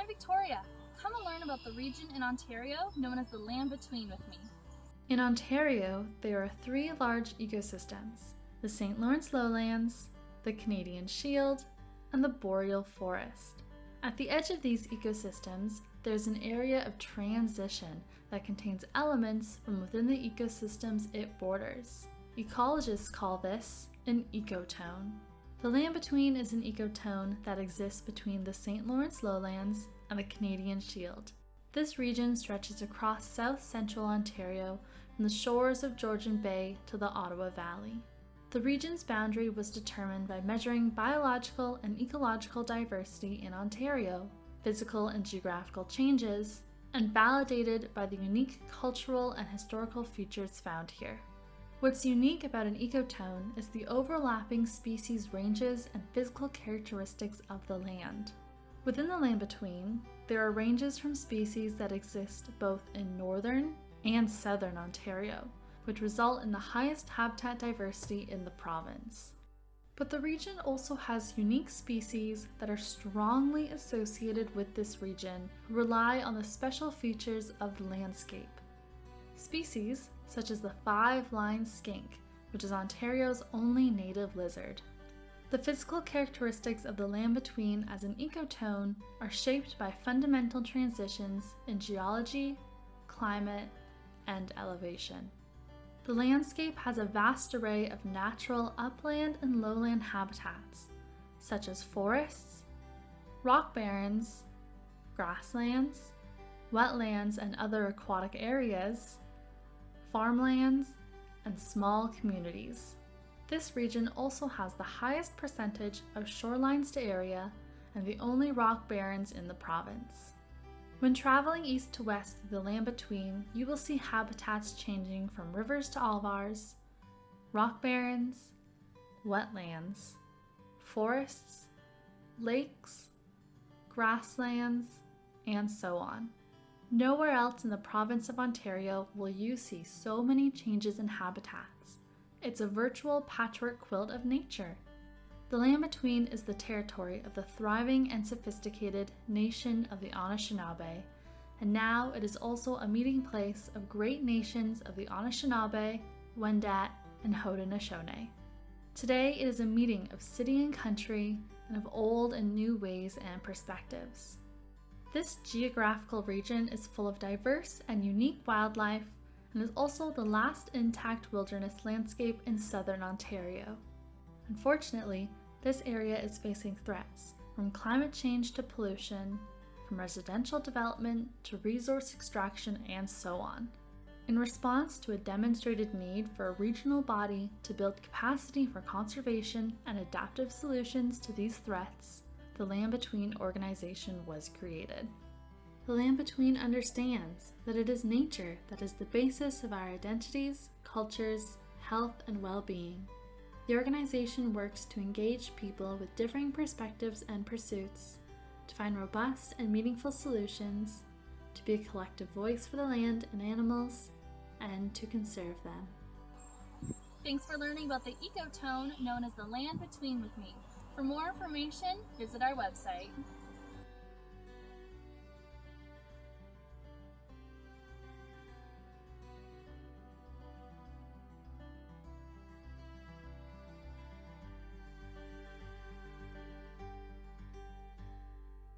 I'm Victoria. Come and learn about the region in Ontario known as the Land Between with me. In Ontario, there are three large ecosystems: the St. Lawrence Lowlands, the Canadian Shield, and the Boreal Forest. At the edge of these ecosystems, there's an area of transition that contains elements from within the ecosystems it borders. Ecologists call this an ecotone. The Land Between is an ecotone that exists between the St. Lawrence Lowlands and the Canadian Shield. This region stretches across south-central Ontario from the shores of Georgian Bay to the Ottawa Valley. The region's boundary was determined by measuring biological and ecological diversity in Ontario, physical and geographical changes, and validated by the unique cultural and historical features found here. What's unique about an ecotone is the overlapping species ranges and physical characteristics of the land. Within the Land Between, there are ranges from species that exist both in northern and southern Ontario, which result in the highest habitat diversity in the province. But the region also has unique species that are strongly associated with this region, who rely on the special features of the landscape. Species such as the five-lined skink, which is Ontario's only native lizard. The physical characteristics of the Land Between as an ecotone are shaped by fundamental transitions in geology, climate, and elevation. The landscape has a vast array of natural upland and lowland habitats, such as forests, rock barrens, grasslands, wetlands and other aquatic areas, farmlands, and small communities. This region also has the highest percentage of shorelines to area and the only rock barrens in the province. When traveling east to west through the Land Between, you will see habitats changing from rivers to alvars, rock barrens, wetlands, forests, lakes, grasslands, and so on. Nowhere else in the province of Ontario will you see so many changes in habitats. It's a virtual patchwork quilt of nature. The Land Between is the territory of the thriving and sophisticated nation of the Anishinaabe, and now it is also a meeting place of great nations of the Anishinaabe, Wendat, and Haudenosaunee. Today it is a meeting of city and country, and of old and new ways and perspectives. This geographical region is full of diverse and unique wildlife, and is also the last intact wilderness landscape in southern Ontario. Unfortunately, this area is facing threats, from climate change to pollution, from residential development to resource extraction, and so on. In response to a demonstrated need for a regional body to build capacity for conservation and adaptive solutions to these threats, the Land Between organization was created. The Land Between understands that it is nature that is the basis of our identities, cultures, health, and well-being. The organization works to engage people with differing perspectives and pursuits, to find robust and meaningful solutions, to be a collective voice for the land and animals, and to conserve them. Thanks for learning about the ecotone known as the Land Between with me. For more information, visit our website.